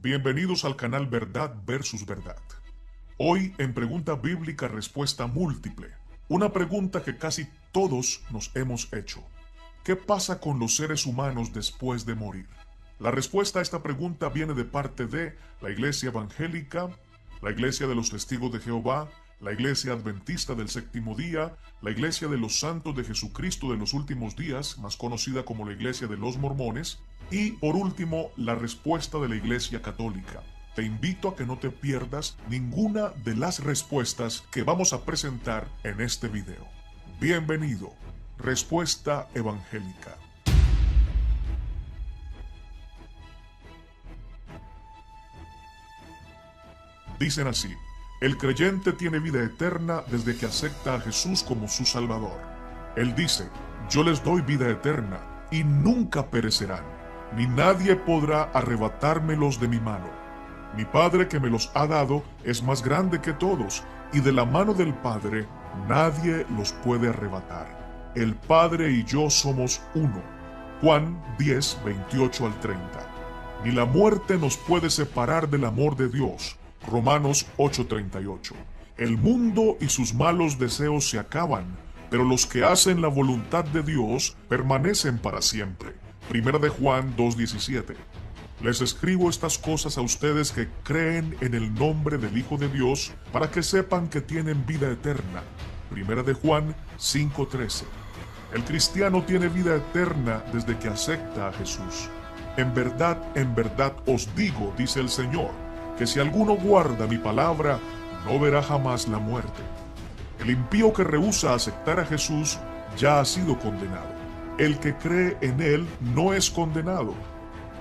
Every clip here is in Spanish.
Bienvenidos al canal Verdad versus Verdad. Hoy en Pregunta Bíblica Respuesta Múltiple, una pregunta que casi todos nos hemos hecho. ¿Qué pasa con los seres humanos después de morir? La respuesta a esta pregunta viene de parte de la Iglesia Evangélica, la Iglesia de los Testigos de Jehová, la Iglesia Adventista del Séptimo Día, la Iglesia de los Santos de Jesucristo de los Últimos Días, más conocida como la Iglesia de los Mormones, y por último, la respuesta de la Iglesia Católica. Te invito a que no te pierdas ninguna de las respuestas que vamos a presentar en este video. Bienvenido. Respuesta evangélica. Dicen así: el creyente tiene vida eterna desde que acepta a Jesús como su Salvador. Él dice: yo les doy vida eterna y nunca perecerán, ni nadie podrá arrebatármelos de mi mano. Mi Padre que me los ha dado es más grande que todos, y de la mano del Padre nadie los puede arrebatar. El Padre y yo somos uno. Juan 10, 28 al 30. Ni la muerte nos puede separar del amor de Dios. Romanos 8:38. El mundo y sus malos deseos se acaban, pero los que hacen la voluntad de Dios permanecen para siempre. Primera de Juan 2:17. Les escribo estas cosas a ustedes que creen en el nombre del Hijo de Dios, para que sepan que tienen vida eterna. Primera de Juan 5:13. El cristiano tiene vida eterna desde que acepta a Jesús. En verdad os digo, dice el Señor, que si alguno guarda mi palabra, no verá jamás la muerte. El impío que rehúsa aceptar a Jesús ya ha sido condenado. El que cree en él no es condenado,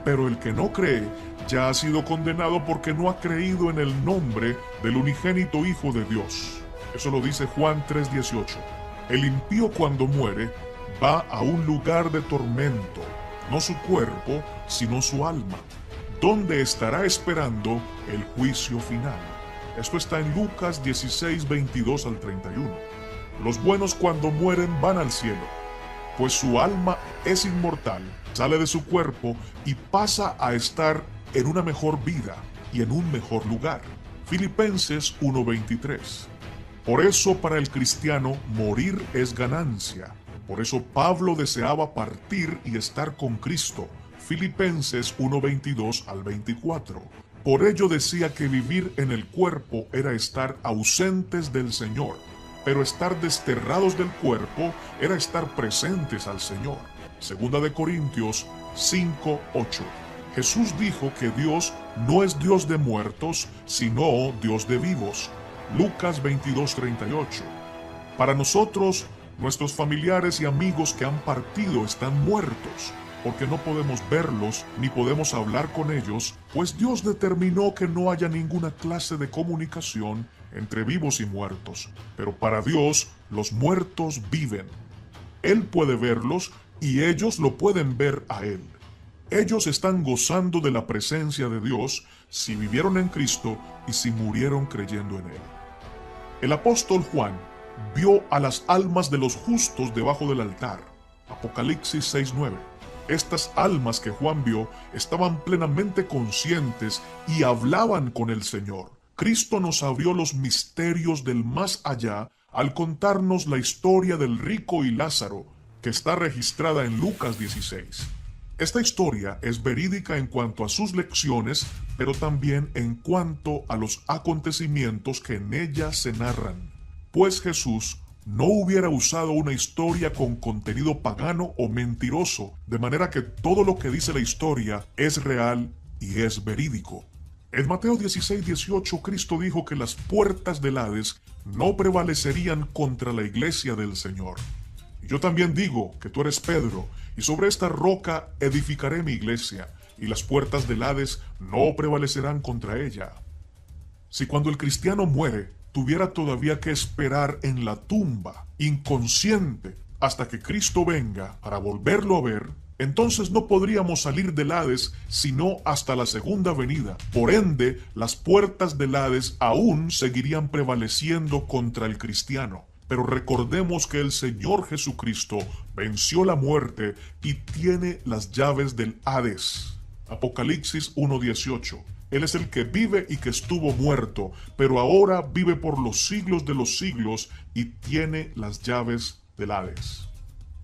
pero el que no cree ya ha sido condenado porque no ha creído en el nombre del unigénito Hijo de Dios. Eso lo dice Juan 3:18. El impío cuando muere va a un lugar de tormento, no su cuerpo, sino su alma, donde estará esperando el juicio final. Esto está en Lucas 16, 22 al 31. Los buenos cuando mueren van al cielo, pues su alma es inmortal, sale de su cuerpo y pasa a estar en una mejor vida y en un mejor lugar. Filipenses 1:23. Por eso para el cristiano morir es ganancia. Por eso Pablo deseaba partir y estar con Cristo. Filipenses 1:22 al 24. Por ello decía que vivir en el cuerpo era estar ausentes del Señor, pero estar desterrados del cuerpo era estar presentes al Señor. Segunda de Corintios 5:8. Jesús dijo que Dios no es Dios de muertos, sino Dios de vivos. Lucas 22:38. Para nosotros, nuestros familiares y amigos que han partido están muertos, porque no podemos verlos ni podemos hablar con ellos, pues Dios determinó que no haya ninguna clase de comunicación entre vivos y muertos. Pero para Dios, los muertos viven. Él puede verlos y ellos lo pueden ver a Él. Ellos están gozando de la presencia de Dios si vivieron en Cristo y si murieron creyendo en Él. El apóstol Juan vio a las almas de los justos debajo del altar. Apocalipsis 6:9. Estas almas que Juan vio estaban plenamente conscientes y hablaban con el Señor. Cristo nos abrió los misterios del más allá al contarnos la historia del rico y Lázaro, que está registrada en Lucas 16. Esta historia es verídica en cuanto a sus lecciones, pero también en cuanto a los acontecimientos que en ella se narran. Pues Jesús no hubiera usado una historia con contenido pagano o mentiroso, de manera que todo lo que dice la historia es real y es verídico. En Mateo 16:18, Cristo dijo que las puertas del Hades no prevalecerían contra la iglesia del Señor. Y yo también digo que tú eres Pedro, y sobre esta roca edificaré mi iglesia, y las puertas del Hades no prevalecerán contra ella. Si cuando el cristiano muere, tuviera todavía que esperar en la tumba, inconsciente, hasta que Cristo venga para volverlo a ver, entonces no podríamos salir del Hades sino hasta la segunda venida. Por ende, las puertas del Hades aún seguirían prevaleciendo contra el cristiano. Pero recordemos que el Señor Jesucristo venció la muerte y tiene las llaves del Hades. Apocalipsis 1:18. Él es el que vive y que estuvo muerto, pero ahora vive por los siglos de los siglos y tiene las llaves del Hades.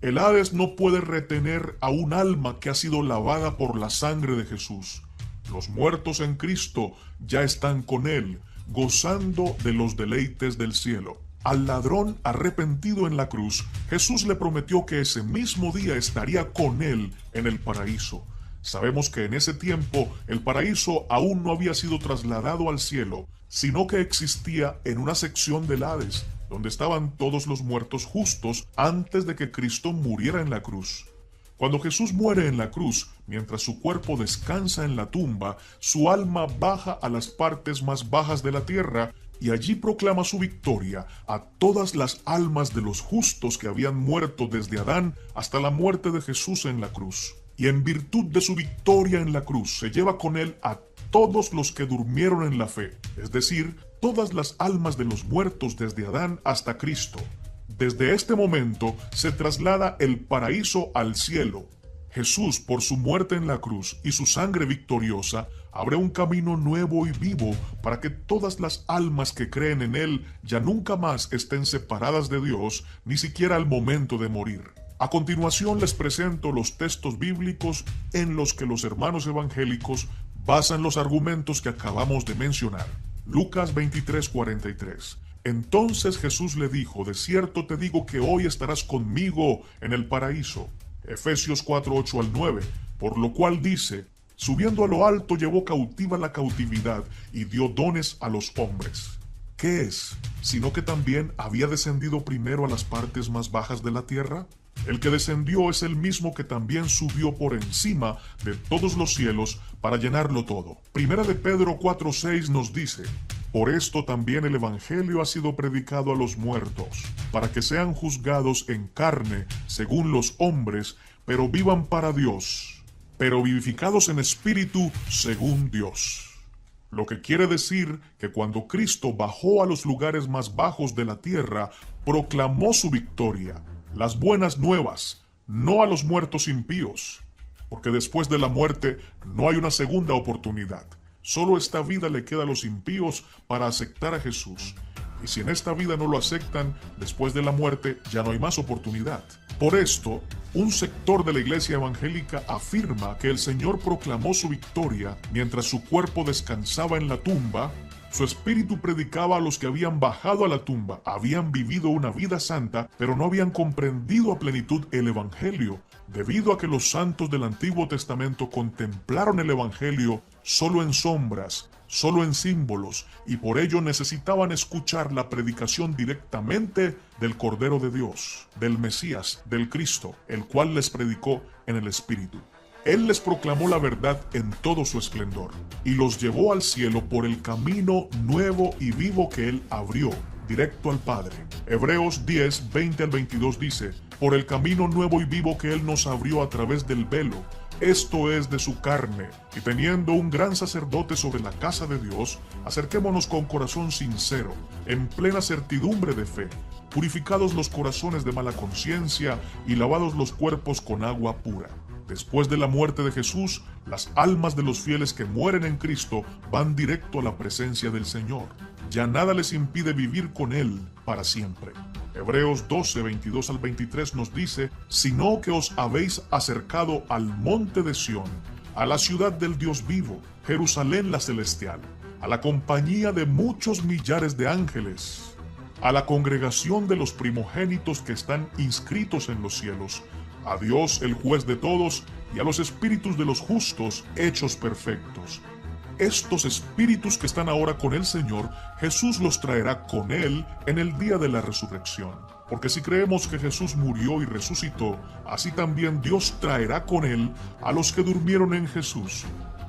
El Hades no puede retener a un alma que ha sido lavada por la sangre de Jesús. Los muertos en Cristo ya están con Él, gozando de los deleites del cielo. Al ladrón arrepentido en la cruz, Jesús le prometió que ese mismo día estaría con Él en el paraíso. Sabemos que en ese tiempo el paraíso aún no había sido trasladado al cielo, sino que existía en una sección del Hades, donde estaban todos los muertos justos antes de que Cristo muriera en la cruz. Cuando Jesús muere en la cruz, mientras su cuerpo descansa en la tumba, su alma baja a las partes más bajas de la tierra y allí proclama su victoria a todas las almas de los justos que habían muerto desde Adán hasta la muerte de Jesús en la cruz. Y en virtud de su victoria en la cruz se lleva con él a todos los que durmieron en la fe, es decir, todas las almas de los muertos desde Adán hasta Cristo. Desde este momento se traslada el paraíso al cielo. Jesús, por su muerte en la cruz y su sangre victoriosa, abre un camino nuevo y vivo para que todas las almas que creen en Él ya nunca más estén separadas de Dios, ni siquiera al momento de morir. A continuación les presento los textos bíblicos en los que los hermanos evangélicos basan los argumentos que acabamos de mencionar. Lucas 23:43. Entonces Jesús le dijo: de cierto te digo que hoy estarás conmigo en el paraíso. Efesios 4:8 al 9. Por lo cual dice: subiendo a lo alto llevó cautiva la cautividad y dio dones a los hombres. ¿Qué es? ¿Sino que también había descendido primero a las partes más bajas de la tierra? El que descendió es el mismo que también subió por encima de todos los cielos para llenarlo todo. Primera de Pedro 4:6 nos dice: por esto también el evangelio ha sido predicado a los muertos, para que sean juzgados en carne según los hombres, pero vivan para Dios, pero vivificados en espíritu según Dios. Lo que quiere decir que cuando Cristo bajó a los lugares más bajos de la tierra, proclamó su victoria, las buenas nuevas, no a los muertos impíos, porque después de la muerte no hay una segunda oportunidad. Solo esta vida le queda a los impíos para aceptar a Jesús. Y si en esta vida no lo aceptan, después de la muerte ya no hay más oportunidad. Por esto, un sector de la iglesia evangélica afirma que el Señor proclamó su victoria mientras su cuerpo descansaba en la tumba. Su espíritu predicaba a los que habían bajado a la tumba, habían vivido una vida santa, pero no habían comprendido a plenitud el evangelio, debido a que los santos del Antiguo Testamento contemplaron el evangelio solo en sombras, solo en símbolos, y por ello necesitaban escuchar la predicación directamente del Cordero de Dios, del Mesías, del Cristo, el cual les predicó en el Espíritu. Él les proclamó la verdad en todo su esplendor, y los llevó al cielo por el camino nuevo y vivo que Él abrió, directo al Padre. Hebreos 10:20 al 22 dice: por el camino nuevo y vivo que Él nos abrió a través del velo, esto es de su carne, y teniendo un gran sacerdote sobre la casa de Dios, acerquémonos con corazón sincero, en plena certidumbre de fe, purificados los corazones de mala conciencia y lavados los cuerpos con agua pura. Después de la muerte de Jesús, las almas de los fieles que mueren en Cristo van directo a la presencia del Señor. Ya nada les impide vivir con Él para siempre. Hebreos 12:22 al 23 nos dice: sino que os habéis acercado al monte de Sión, a la ciudad del Dios vivo, Jerusalén la celestial, a la compañía de muchos millares de ángeles, a la congregación de los primogénitos que están inscritos en los cielos, a Dios el juez de todos, y a los espíritus de los justos hechos perfectos. Estos espíritus que están ahora con el Señor, Jesús los traerá con Él en el día de la resurrección. Porque si creemos que Jesús murió y resucitó, así también Dios traerá con Él a los que durmieron en Jesús.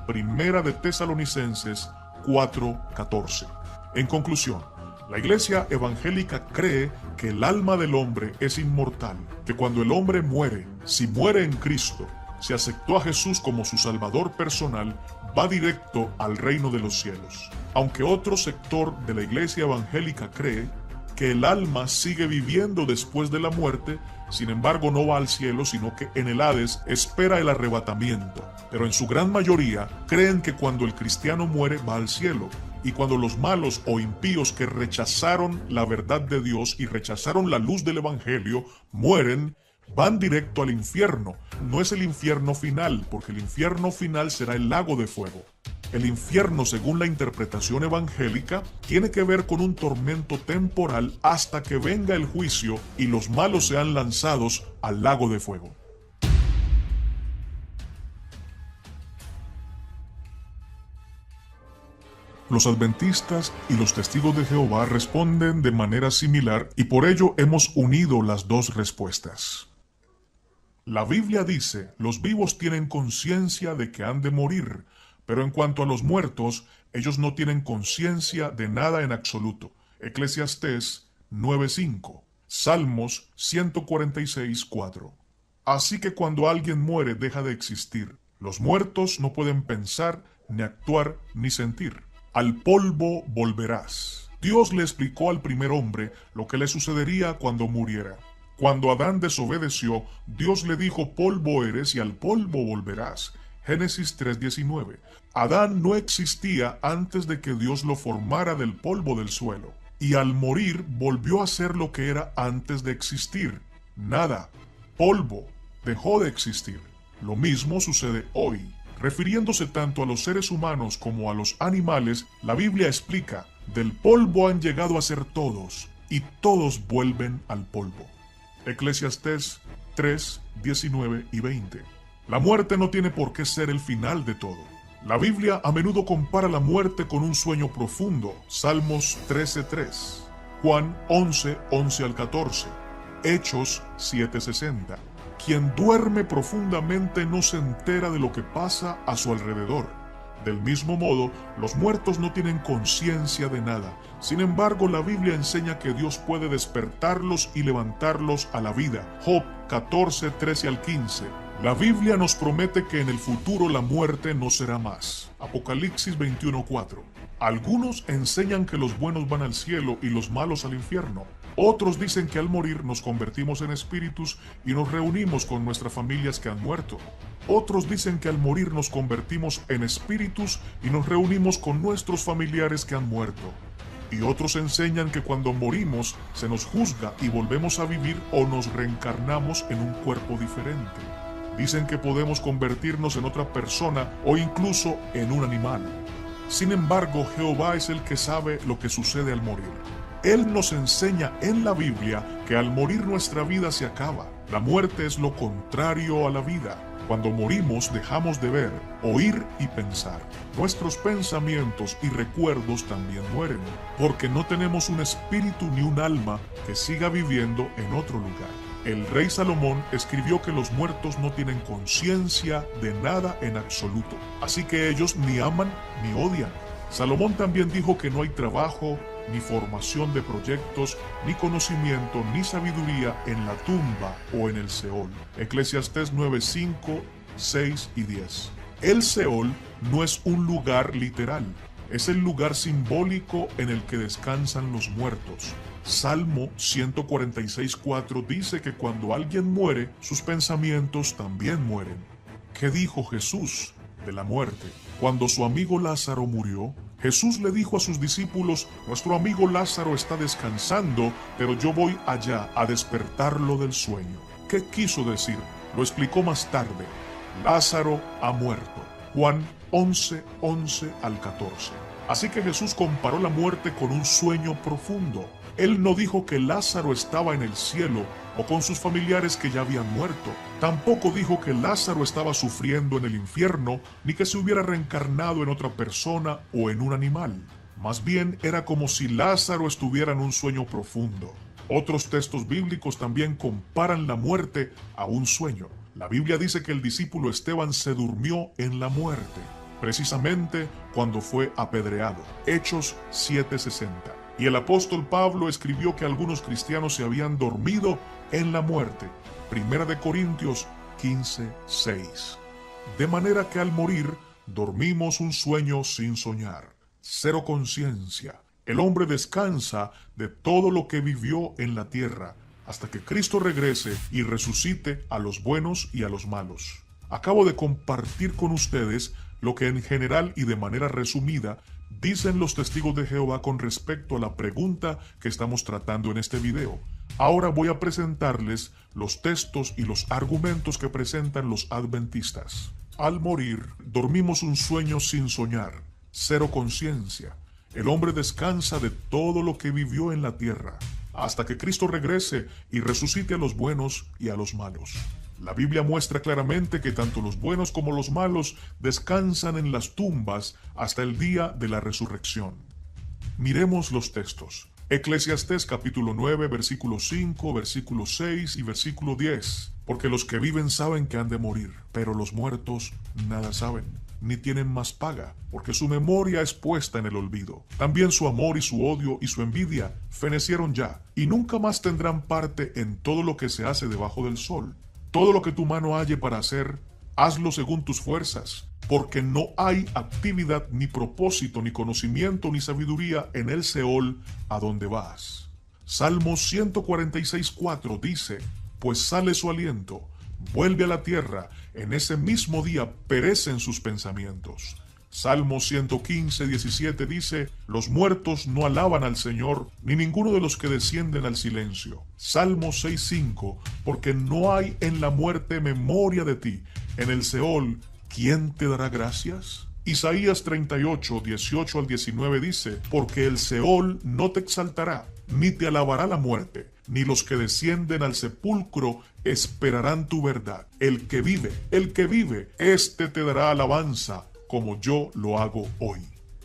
Primera de Tesalonicenses 4:14. En conclusión, la iglesia evangélica cree que el alma del hombre es inmortal, que cuando el hombre muere, si muere en Cristo, si aceptó a Jesús como su Salvador personal, va directo al reino de los cielos. Aunque otro sector de la iglesia evangélica cree que el alma sigue viviendo después de la muerte. Sin embargo, no va al cielo, sino que en el Hades espera el arrebatamiento. Pero en su gran mayoría creen que cuando el cristiano muere va al cielo. Y cuando los malos o impíos que rechazaron la verdad de Dios y rechazaron la luz del Evangelio mueren, van directo al infierno. No es el infierno final, porque el infierno final será el lago de fuego. El infierno, según la interpretación evangélica, tiene que ver con un tormento temporal hasta que venga el juicio y los malos sean lanzados al lago de fuego. Los adventistas y los testigos de Jehová responden de manera similar y por ello hemos unido las dos respuestas. La Biblia dice, los vivos tienen conciencia de que han de morir, pero en cuanto a los muertos, ellos no tienen conciencia de nada en absoluto. Eclesiastés 9:5, Salmos 146:4. Así que cuando alguien muere deja de existir. Los muertos no pueden pensar, ni actuar, ni sentir. Al polvo volverás. Dios le explicó al primer hombre lo que le sucedería cuando muriera. Cuando Adán desobedeció, Dios le dijo, polvo eres y al polvo volverás. Génesis 3:19. Adán no existía antes de que Dios lo formara del polvo del suelo. Y al morir volvió a ser lo que era antes de existir. Nada. Polvo. Dejó de existir. Lo mismo sucede hoy. Refiriéndose tanto a los seres humanos como a los animales, la Biblia explica, del polvo han llegado a ser todos, y todos vuelven al polvo. Eclesiastés 3:19 y 20. La muerte no tiene por qué ser el final de todo. La Biblia a menudo compara la muerte con un sueño profundo. Salmos 13:3, Juan 11:11 al 14, Hechos 7:60. Quien duerme profundamente no se entera de lo que pasa a su alrededor. Del mismo modo, los muertos no tienen conciencia de nada. Sin embargo, la Biblia enseña que Dios puede despertarlos y levantarlos a la vida. Job 14:13 al 15. La Biblia nos promete que en el futuro la muerte no será más. Apocalipsis 21:4. Algunos enseñan que los buenos van al cielo y los malos al infierno. Otros dicen que al morir nos convertimos en espíritus y nos reunimos con nuestras familias que han muerto. Otros dicen que al morir nos convertimos en espíritus y nos reunimos con nuestros familiares que han muerto. Y otros enseñan que cuando morimos se nos juzga y volvemos a vivir o nos reencarnamos en un cuerpo diferente. Dicen que podemos convertirnos en otra persona o incluso en un animal. Sin embargo, Jehová es el que sabe lo que sucede al morir. Él nos enseña en la Biblia que al morir nuestra vida se acaba. La muerte es lo contrario a la vida. Cuando morimos dejamos de ver, oír y pensar. Nuestros pensamientos y recuerdos también mueren, porque no tenemos un espíritu ni un alma que siga viviendo en otro lugar. El rey Salomón escribió que los muertos no tienen conciencia de nada en absoluto, así que ellos ni aman ni odian. Salomón también dijo que no hay trabajo, ni formación de proyectos, ni conocimiento, ni sabiduría en la tumba o en el Seol. Eclesiastés 9:5, 6 y 10. El Seol no es un lugar literal, es el lugar simbólico en el que descansan los muertos. Salmo 146:4 dice que cuando alguien muere, sus pensamientos también mueren. ¿Qué dijo Jesús de la muerte? Cuando su amigo Lázaro murió, Jesús le dijo a sus discípulos, nuestro amigo Lázaro está descansando, pero yo voy allá a despertarlo del sueño. ¿Qué quiso decir? Lo explicó más tarde. Lázaro ha muerto. Juan 11:11 al 14. Así que Jesús comparó la muerte con un sueño profundo. Él no dijo que Lázaro estaba en el cielo o con sus familiares que ya habían muerto. Tampoco dijo que Lázaro estaba sufriendo en el infierno, ni que se hubiera reencarnado en otra persona o en un animal. Más bien era como si Lázaro estuviera en un sueño profundo. Otros textos bíblicos también comparan la muerte a un sueño. La Biblia dice que el discípulo Esteban se durmió en la muerte, precisamente cuando fue apedreado. Hechos 7:60. Y el apóstol Pablo escribió que algunos cristianos se habían dormido en la muerte. 1 Corintios 15:6. De manera que al morir, dormimos un sueño sin soñar. Cero conciencia. El hombre descansa de todo lo que vivió en la tierra hasta que Cristo regrese y resucite a los buenos y a los malos. Acabo de compartir con ustedes lo que en general y de manera resumida dicen los testigos de Jehová con respecto a la pregunta que estamos tratando en este video. Ahora voy a presentarles los textos y los argumentos que presentan los adventistas. Al morir, dormimos un sueño sin soñar, cero conciencia. El hombre descansa de todo lo que vivió en la tierra, hasta que Cristo regrese y resucite a los buenos y a los malos. La Biblia muestra claramente que tanto los buenos como los malos descansan en las tumbas hasta el día de la resurrección. Miremos los textos. Eclesiastés capítulo 9, versículo 5, versículo 6 y versículo 10. Porque los que viven saben que han de morir, pero los muertos nada saben, ni tienen más paga, porque su memoria es puesta en el olvido. También su amor y su odio y su envidia fenecieron ya, y nunca más tendrán parte en todo lo que se hace debajo del sol. Todo lo que tu mano halle para hacer, hazlo según tus fuerzas, porque no hay actividad, ni propósito, ni conocimiento, ni sabiduría en el Seol a donde vas. Salmos 146:4 dice: pues sale su aliento, vuelve a la tierra, en ese mismo día perecen sus pensamientos. Salmos 115:17 dice: los muertos no alaban al Señor, ni ninguno de los que descienden al silencio. Salmos 6:5: porque no hay en la muerte memoria de ti, en el Seol, ¿quién te dará gracias? Isaías 38:18 al 19 dice: porque el Seol no te exaltará, ni te alabará la muerte, ni los que descienden al sepulcro esperarán tu verdad. El que vive, éste te dará alabanza, como yo lo hago hoy.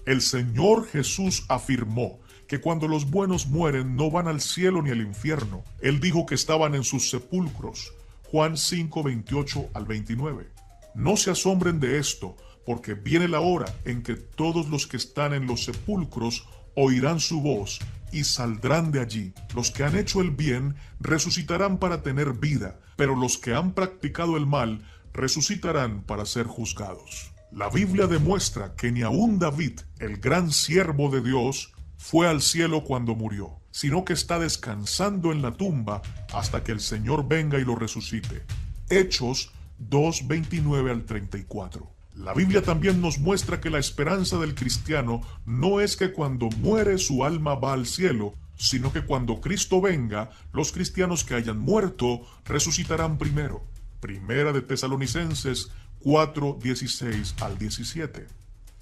El Señor Jesús afirmó que cuando los buenos mueren no van al cielo ni al infierno. Él dijo que estaban en sus sepulcros. Juan 5:28 al 29. No se asombren de esto, porque viene la hora en que todos los que están en los sepulcros oirán su voz y saldrán de allí. Los que han hecho el bien resucitarán para tener vida, pero los que han practicado el mal resucitarán para ser juzgados. La Biblia demuestra que ni aun David, el gran siervo de Dios, fue al cielo cuando murió, sino que está descansando en la tumba hasta que el Señor venga y lo resucite. Hechos 2:29 al 34. La Biblia también nos muestra que la esperanza del cristiano no es que cuando muere su alma va al cielo, sino que cuando Cristo venga, los cristianos que hayan muerto resucitarán primero. Primera de Tesalonicenses 4:16 al 17.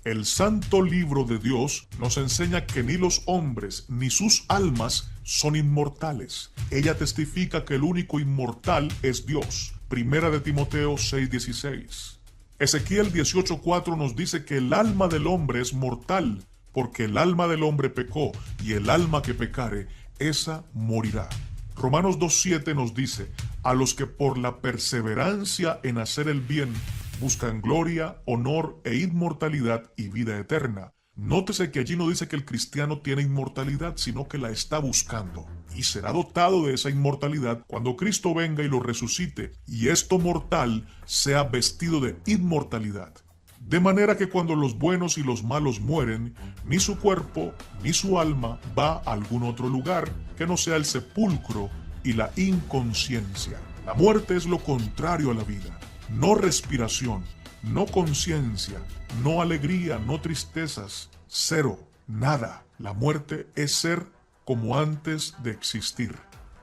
El santo libro de Dios nos enseña que ni los hombres ni sus almas son inmortales. Ella testifica que el único inmortal es Dios. Primera de Timoteo 6:16. Ezequiel 18:4 nos dice que el alma del hombre es mortal, porque el alma del hombre pecó, y el alma que pecare, esa morirá. Romanos 2:7 nos dice: a los que por la perseverancia en hacer el bien buscan gloria, honor e inmortalidad y vida eterna. Nótese que allí no dice que el cristiano tiene inmortalidad, sino que la está buscando, y será dotado de esa inmortalidad cuando Cristo venga y lo resucite, y esto mortal sea vestido de inmortalidad. De manera que cuando los buenos y los malos mueren, ni su cuerpo ni su alma va a algún otro lugar que no sea el sepulcro y la inconsciencia. La muerte es lo contrario a la vida. No respiración, no conciencia, no alegría, no tristezas, cero, nada. La muerte es ser como antes de existir,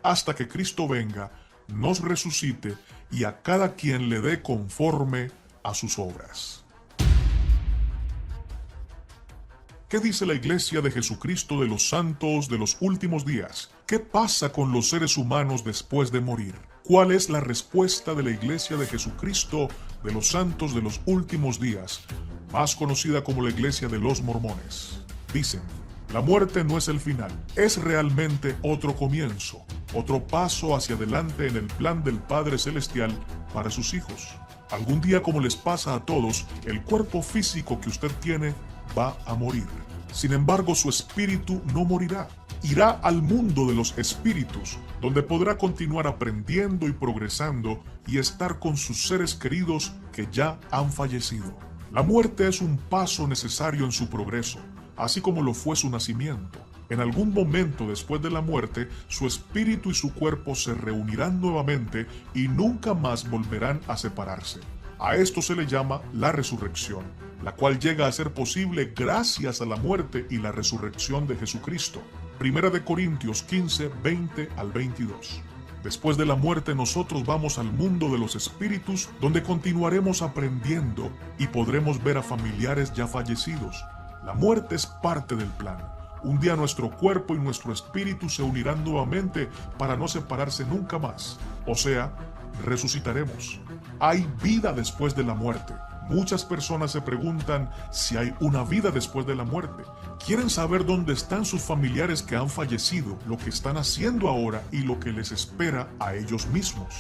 hasta que Cristo venga, nos resucite y a cada quien le dé conforme a sus obras. ¿Qué dice la Iglesia de Jesucristo de los santos de los últimos días? ¿Qué pasa con los seres humanos después de morir? ¿Cuál es la respuesta de la Iglesia de Jesucristo de los santos de los últimos días, más conocida como la Iglesia de los Mormones? Dicen: la muerte no es el final, es realmente otro comienzo, otro paso hacia adelante en el plan del Padre Celestial para sus hijos. Algún día, como les pasa a todos, el cuerpo físico que usted tiene va a morir. Sin embargo, su espíritu no morirá. Irá al mundo de los espíritus, donde podrá continuar aprendiendo y progresando y estar con sus seres queridos que ya han fallecido. La muerte es un paso necesario en su progreso, así como lo fue su nacimiento. En algún momento después de la muerte, su espíritu y su cuerpo se reunirán nuevamente y nunca más volverán a separarse. A esto se le llama la resurrección, la cual llega a ser posible gracias a la muerte y la resurrección de Jesucristo. Primera de Corintios 15, 20 al 22. Después de la muerte nosotros vamos al mundo de los espíritus, donde continuaremos aprendiendo y podremos ver a familiares ya fallecidos. La muerte es parte del plan. Un día nuestro cuerpo y nuestro espíritu se unirán nuevamente para no separarse nunca más. O sea, resucitaremos. Hay vida después de la muerte. Muchas personas se preguntan si hay una vida después de la muerte. Quieren saber dónde están sus familiares que han fallecido, lo que están haciendo ahora y lo que les espera a ellos mismos.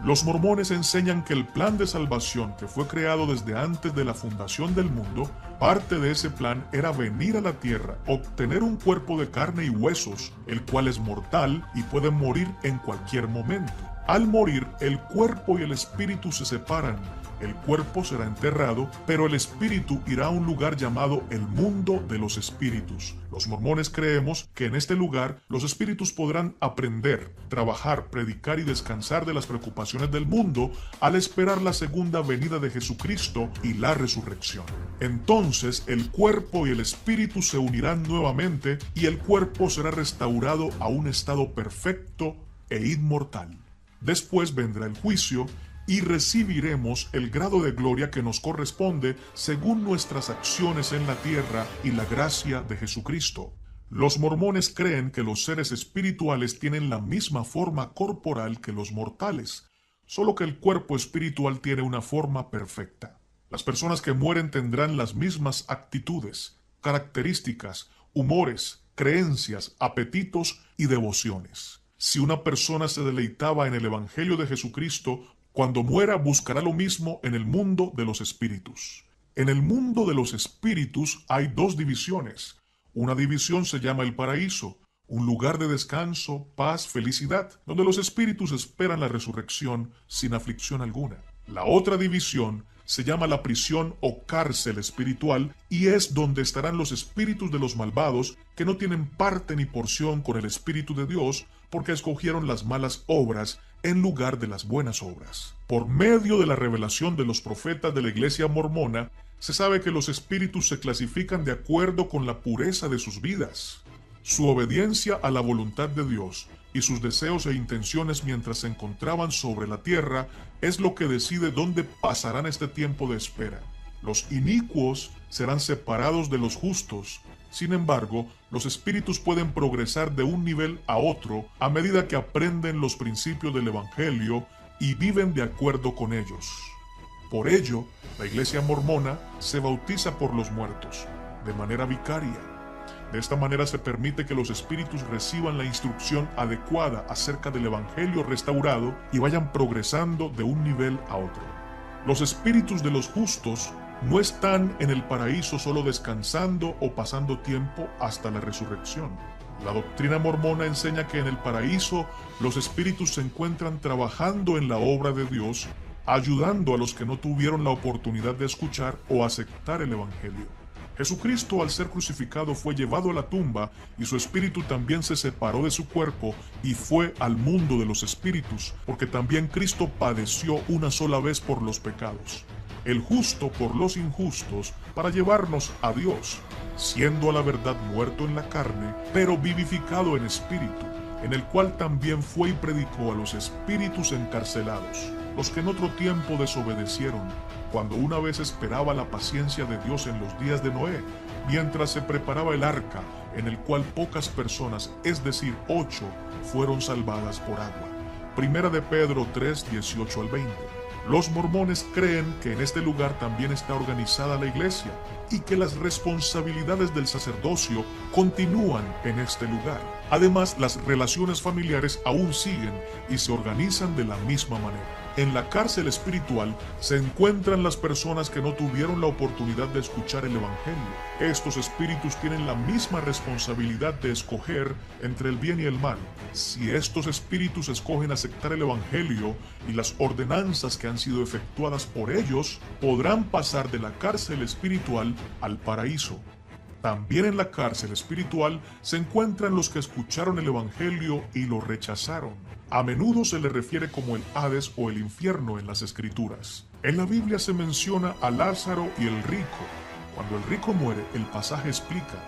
Los mormones enseñan que el plan de salvación que fue creado desde antes de la fundación del mundo, parte de ese plan era venir a la tierra, obtener un cuerpo de carne y huesos, el cual es mortal y puede morir en cualquier momento. Al morir, el cuerpo y el espíritu se separan. El cuerpo será enterrado, pero el espíritu irá a un lugar llamado el mundo de los espíritus. Los mormones creemos que en este lugar los espíritus podrán aprender, trabajar, predicar y descansar de las preocupaciones del mundo al esperar la segunda venida de Jesucristo y la resurrección. Entonces el cuerpo y el espíritu se unirán nuevamente y el cuerpo será restaurado a un estado perfecto e inmortal. Después vendrá el juicio y recibiremos el grado de gloria que nos corresponde según nuestras acciones en la tierra y la gracia de Jesucristo. Los mormones creen que los seres espirituales tienen la misma forma corporal que los mortales, solo que el cuerpo espiritual tiene una forma perfecta. Las personas que mueren tendrán las mismas actitudes, características, humores, creencias, apetitos y devociones. Si una persona se deleitaba en el Evangelio de Jesucristo, cuando muera buscará lo mismo en el mundo de los espíritus. En el mundo de los espíritus hay dos divisiones. Una división se llama el paraíso, un lugar de descanso, paz, felicidad, donde los espíritus esperan la resurrección sin aflicción alguna. La otra división se llama la prisión o cárcel espiritual y es donde estarán los espíritus de los malvados que no tienen parte ni porción con el Espíritu de Dios porque escogieron las malas obras en lugar de las buenas obras. Por medio de la revelación de los profetas de la Iglesia mormona, se sabe que los espíritus se clasifican de acuerdo con la pureza de sus vidas, su obediencia a la voluntad de Dios y sus deseos e intenciones mientras se encontraban sobre la tierra es lo que decide dónde pasarán este tiempo de espera. Los inicuos serán separados de los justos. Sin embargo, los espíritus pueden progresar de un nivel a otro a medida que aprenden los principios del Evangelio y viven de acuerdo con ellos. Por ello, la Iglesia mormona se bautiza por los muertos, de manera vicaria. De esta manera se permite que los espíritus reciban la instrucción adecuada acerca del Evangelio restaurado y vayan progresando de un nivel a otro. Los espíritus de los justos no están en el paraíso solo descansando o pasando tiempo hasta la resurrección. La doctrina mormona enseña que en el paraíso los espíritus se encuentran trabajando en la obra de Dios, ayudando a los que no tuvieron la oportunidad de escuchar o aceptar el Evangelio. Jesucristo al ser crucificado fue llevado a la tumba y su espíritu también se separó de su cuerpo y fue al mundo de los espíritus, porque también Cristo padeció una sola vez por los pecados, el justo por los injustos, para llevarnos a Dios, siendo a la verdad muerto en la carne, pero vivificado en espíritu, en el cual también fue y predicó a los espíritus encarcelados, los que en otro tiempo desobedecieron, cuando una vez esperaba la paciencia de Dios en los días de Noé, mientras se preparaba el arca, en el cual pocas personas, es decir, 8, fueron salvadas por agua. Primera de Pedro 3, 18 al 20. Los mormones creen que en este lugar también está organizada la iglesia y que las responsabilidades del sacerdocio continúan en este lugar. Además, las relaciones familiares aún siguen y se organizan de la misma manera. En la cárcel espiritual se encuentran las personas que no tuvieron la oportunidad de escuchar el Evangelio. Estos espíritus tienen la misma responsabilidad de escoger entre el bien y el mal. Si estos espíritus escogen aceptar el Evangelio y las ordenanzas que han sido efectuadas por ellos, podrán pasar de la cárcel espiritual al paraíso. También en la cárcel espiritual se encuentran los que escucharon el Evangelio y lo rechazaron. A menudo se le refiere como el Hades o el infierno en las Escrituras. En la Biblia se menciona a Lázaro y el rico. Cuando el rico muere, el pasaje explica,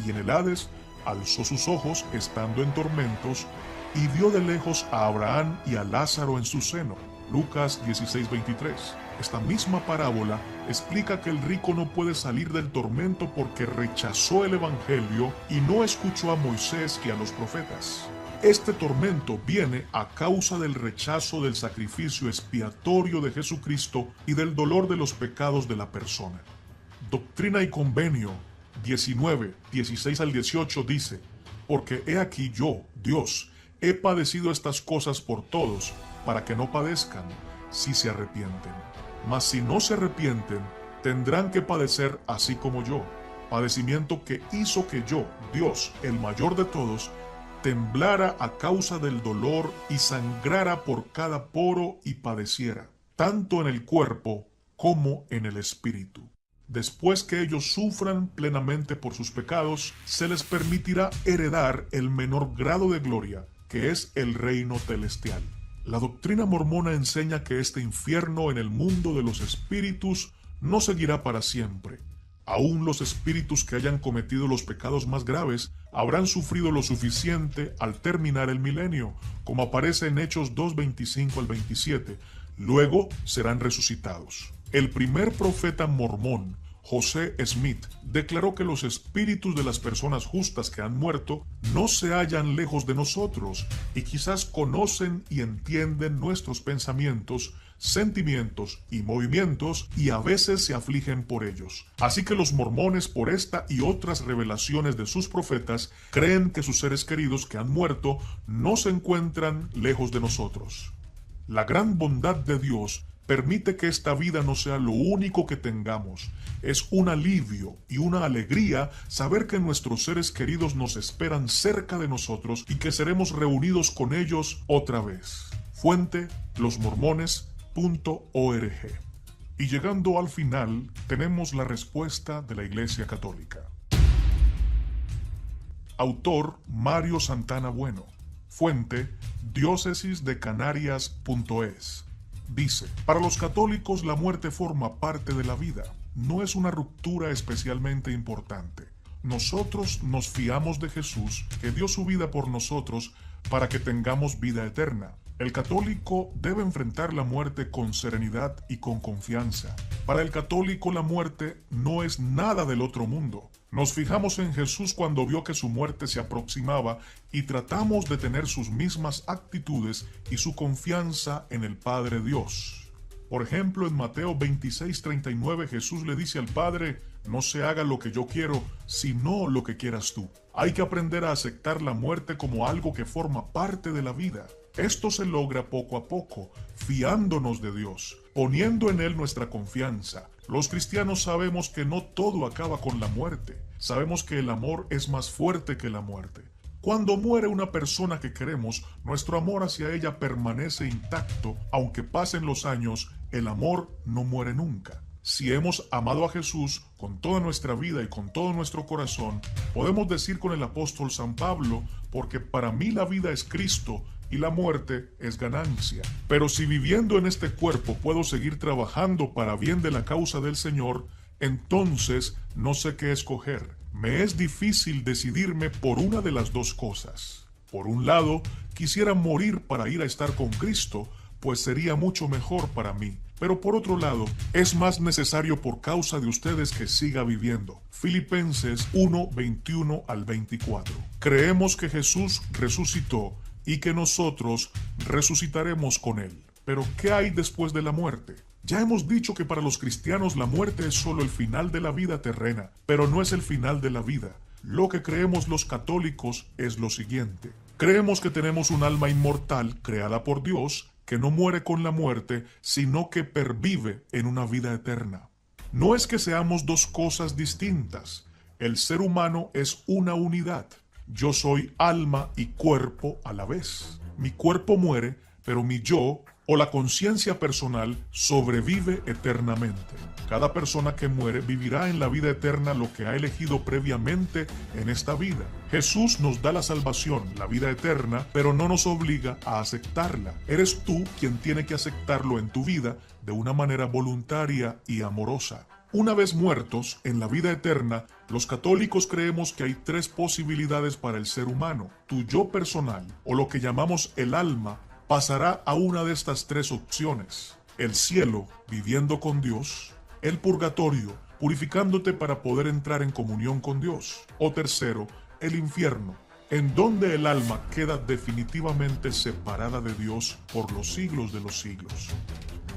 y en el Hades alzó sus ojos estando en tormentos y vio de lejos a Abraham y a Lázaro en su seno. Lucas 16:23. Esta misma parábola explica que el rico no puede salir del tormento porque rechazó el Evangelio y no escuchó a Moisés y a los profetas. Este tormento viene a causa del rechazo del sacrificio expiatorio de Jesucristo y del dolor de los pecados de la persona. Doctrina y Convenio 19, 16 al 18 dice: porque he aquí yo, Dios, he padecido estas cosas por todos, para que no padezcan, si se arrepienten. Mas si no se arrepienten, tendrán que padecer así como yo, padecimiento que hizo que yo, Dios, el mayor de todos, temblara a causa del dolor y sangrara por cada poro y padeciera, tanto en el cuerpo como en el espíritu. Después que ellos sufran plenamente por sus pecados, se les permitirá heredar el menor grado de gloria, que es el reino celestial. La doctrina mormona enseña que este infierno en el mundo de los espíritus no seguirá para siempre. Aún los espíritus que hayan cometido los pecados más graves habrán sufrido lo suficiente al terminar el milenio, como aparece en Hechos 2:25 al 27. Luego serán resucitados. El primer profeta mormón, José Smith, declaró que los espíritus de las personas justas que han muerto no se hallan lejos de nosotros y quizás conocen y entienden nuestros pensamientos, sentimientos y movimientos y a veces se afligen por ellos. Así que los mormones, por esta y otras revelaciones de sus profetas, creen que sus seres queridos que han muerto no se encuentran lejos de nosotros. La gran bondad de Dios permite que esta vida no sea lo único que tengamos. Es un alivio y una alegría saber que nuestros seres queridos nos esperan cerca de nosotros y que seremos reunidos con ellos otra vez. Fuente: losmormones.org. Y llegando al final, tenemos la respuesta de la Iglesia Católica. Autor: Mario Santana Bueno. Fuente: diócesisdecanarias.es. Dice: para los católicos la muerte forma parte de la vida, no es una ruptura especialmente importante. Nosotros nos fiamos de Jesús, que dio su vida por nosotros para que tengamos vida eterna. El católico debe enfrentar la muerte con serenidad y con confianza. Para el católico la muerte no es nada del otro mundo. Nos fijamos en Jesús cuando vio que su muerte se aproximaba y tratamos de tener sus mismas actitudes y su confianza en el Padre Dios. Por ejemplo, en Mateo 26:39 Jesús le dice al Padre: no se haga lo que yo quiero, sino lo que quieras tú. Hay que aprender a aceptar la muerte como algo que forma parte de la vida. Esto se logra poco a poco, fiándonos de Dios, poniendo en Él nuestra confianza. Los cristianos sabemos que no todo acaba con la muerte. Sabemos que el amor es más fuerte que la muerte. Cuando muere una persona que queremos, nuestro amor hacia ella permanece intacto. Aunque pasen los años, el amor no muere nunca. Si hemos amado a Jesús con toda nuestra vida y con todo nuestro corazón, podemos decir con el apóstol San Pablo: porque para mí la vida es Cristo y la muerte es ganancia. Pero si viviendo en este cuerpo puedo seguir trabajando para bien de la causa del Señor, entonces no sé qué escoger. Me es difícil decidirme por una de las dos cosas. Por un lado, quisiera morir para ir a estar con Cristo, pues sería mucho mejor para mí. Pero por otro lado, es más necesario por causa de ustedes que siga viviendo. Filipenses 1:21 al 24. Creemos que Jesús resucitó y que nosotros resucitaremos con Él. Pero ¿qué hay después de la muerte? Ya hemos dicho que para los cristianos la muerte es solo el final de la vida terrena, pero no es el final de la vida. Lo que creemos los católicos es lo siguiente: creemos que tenemos un alma inmortal creada por Dios, que no muere con la muerte, sino que pervive en una vida eterna. No es que seamos dos cosas distintas. El ser humano es una unidad. Yo soy alma y cuerpo a la vez. Mi cuerpo muere, pero mi yo, o la conciencia personal sobrevive eternamente. Cada persona que muere vivirá en la vida eterna lo que ha elegido previamente en esta vida. Jesús nos da la salvación, la vida eterna, pero no nos obliga a aceptarla. Eres tú quien tiene que aceptarlo en tu vida de una manera voluntaria y amorosa. Una vez muertos en la vida eterna, los católicos creemos que hay tres posibilidades para el ser humano. Tu yo personal, o lo que llamamos el alma, pasará a una de estas tres opciones: el cielo, viviendo con Dios; el purgatorio, purificándote para poder entrar en comunión con Dios; o tercero, el infierno, en donde el alma queda definitivamente separada de Dios por los siglos de los siglos.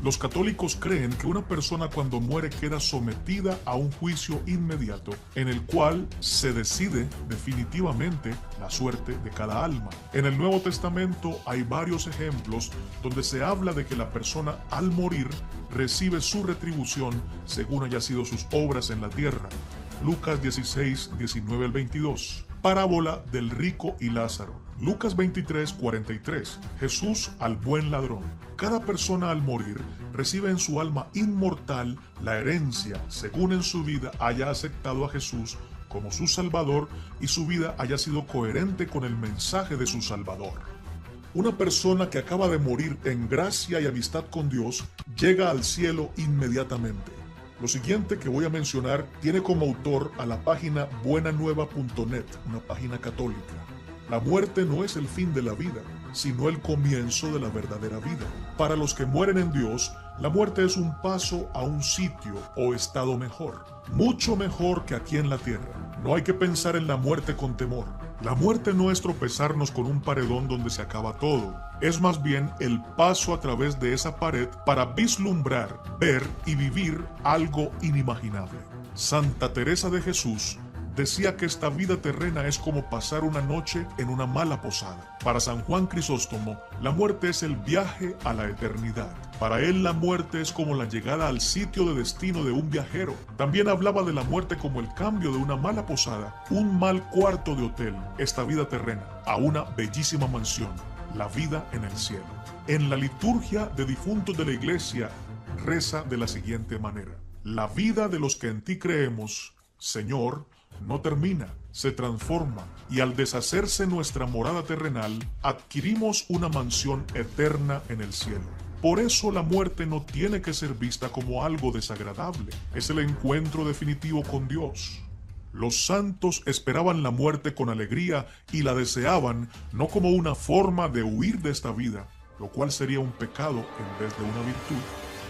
Los católicos creen que una persona cuando muere queda sometida a un juicio inmediato en el cual se decide definitivamente la suerte de cada alma. En el Nuevo Testamento hay varios ejemplos donde se habla de que la persona al morir recibe su retribución según haya sido sus obras en la tierra. Lucas 16, 19 al 22. Parábola del rico y Lázaro. Lucas 23, 43. Jesús al buen ladrón. Cada persona al morir recibe en su alma inmortal la herencia según en su vida haya aceptado a Jesús como su Salvador y su vida haya sido coherente con el mensaje de su Salvador. Una persona que acaba de morir en gracia y amistad con Dios llega al cielo inmediatamente. Lo siguiente que voy a mencionar tiene como autor a la página buenanueva.net, una página católica. La muerte no es el fin de la vida, sino el comienzo de la verdadera vida. Para los que mueren en Dios, la muerte es un paso a un sitio o estado mejor, mucho mejor que aquí en la tierra. No hay que pensar en la muerte con temor. La muerte no es tropezarnos con un paredón donde se acaba todo. Es más bien el paso a través de esa pared para vislumbrar, ver y vivir algo inimaginable. Santa Teresa de Jesús decía que esta vida terrena es como pasar una noche en una mala posada. Para San Juan Crisóstomo, la muerte es el viaje a la eternidad. Para él la muerte es como la llegada al sitio de destino de un viajero. También hablaba de la muerte como el cambio de una mala posada, un mal cuarto de hotel, esta vida terrena, a una bellísima mansión, la vida en el cielo. En la liturgia de difuntos de la iglesia reza de la siguiente manera: la vida de los que en ti creemos, Señor, no termina, se transforma, y al deshacerse nuestra morada terrenal, adquirimos una mansión eterna en el cielo. Por eso la muerte no tiene que ser vista como algo desagradable, es el encuentro definitivo con Dios. Los santos esperaban la muerte con alegría y la deseaban no como una forma de huir de esta vida, lo cual sería un pecado en vez de una virtud,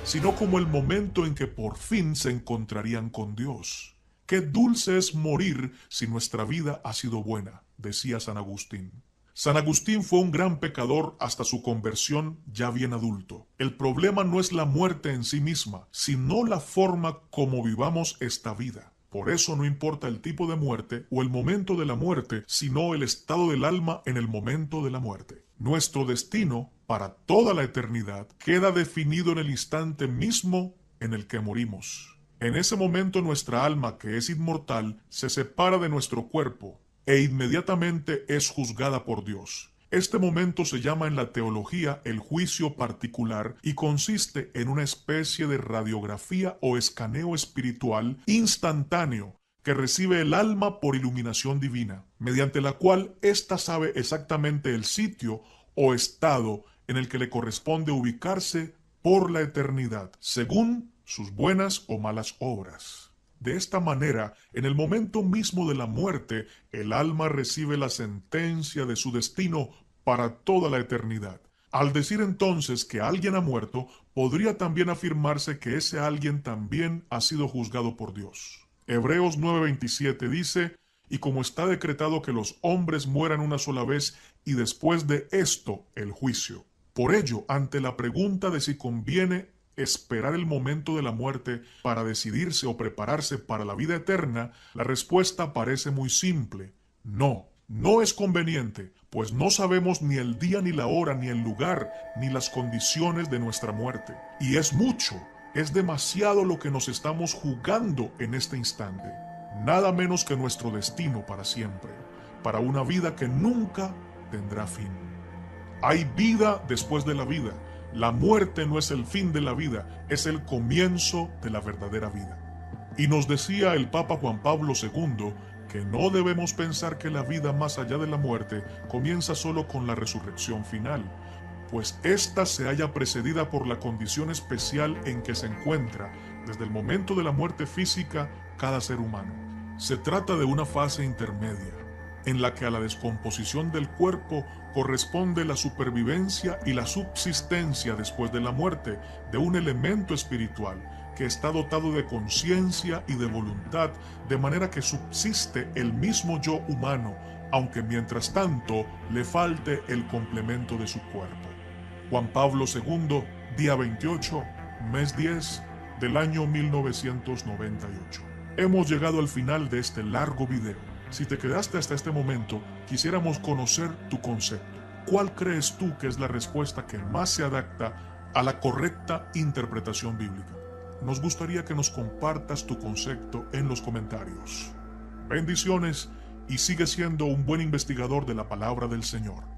sino como el momento en que por fin se encontrarían con Dios. Qué dulce es morir si nuestra vida ha sido buena, decía San Agustín. San Agustín fue un gran pecador hasta su conversión ya bien adulto. El problema no es la muerte en sí misma, sino la forma como vivamos esta vida. Por eso no importa el tipo de muerte o el momento de la muerte, sino el estado del alma en el momento de la muerte. Nuestro destino, para toda la eternidad, queda definido en el instante mismo en el que morimos. En ese momento nuestra alma, que es inmortal, se separa de nuestro cuerpo e inmediatamente es juzgada por Dios. Este momento se llama en la teología el juicio particular y consiste en una especie de radiografía o escaneo espiritual instantáneo que recibe el alma por iluminación divina, mediante la cual ésta sabe exactamente el sitio o estado en el que le corresponde ubicarse por la eternidad, según sus buenas o malas obras. De esta manera, en el momento mismo de la muerte, el alma recibe la sentencia de su destino para toda la eternidad. Al decir entonces que alguien ha muerto, podría también afirmarse que ese alguien también ha sido juzgado por Dios. Hebreos 9:27 dice: y como está decretado que los hombres mueran una sola vez y después de esto el juicio. Por ello, ante la pregunta de si conviene esperar el momento de la muerte para decidirse o prepararse para la vida eterna, la respuesta parece muy simple: no, no es conveniente, pues no sabemos ni el día ni la hora ni el lugar ni las condiciones de nuestra muerte. Y es mucho, es demasiado lo que nos estamos jugando en este instante, nada menos que nuestro destino para siempre, para una vida que nunca tendrá fin. Hay vida después de la vida, La muerte no es el fin de la vida, es el comienzo de la verdadera vida. Y nos decía el Papa Juan Pablo II que no debemos pensar que la vida más allá de la muerte comienza solo con la resurrección final, pues ésta se halla precedida por la condición especial en que se encuentra desde el momento de la muerte física cada ser humano. Se trata de una fase intermedia, en la que a la descomposición del cuerpo corresponde la supervivencia y la subsistencia después de la muerte de un elemento espiritual que está dotado de conciencia y de voluntad, de manera que subsiste el mismo yo humano, aunque mientras tanto le falte el complemento de su cuerpo. Juan Pablo II, día 28, mes 10 del año 1998. Hemos llegado al final de este largo video. Si te quedaste hasta este momento, quisiéramos conocer tu concepto. ¿Cuál crees tú que es la respuesta que más se adapta a la correcta interpretación bíblica? Nos gustaría que nos compartas tu concepto en los comentarios. Bendiciones y sigue siendo un buen investigador de la palabra del Señor.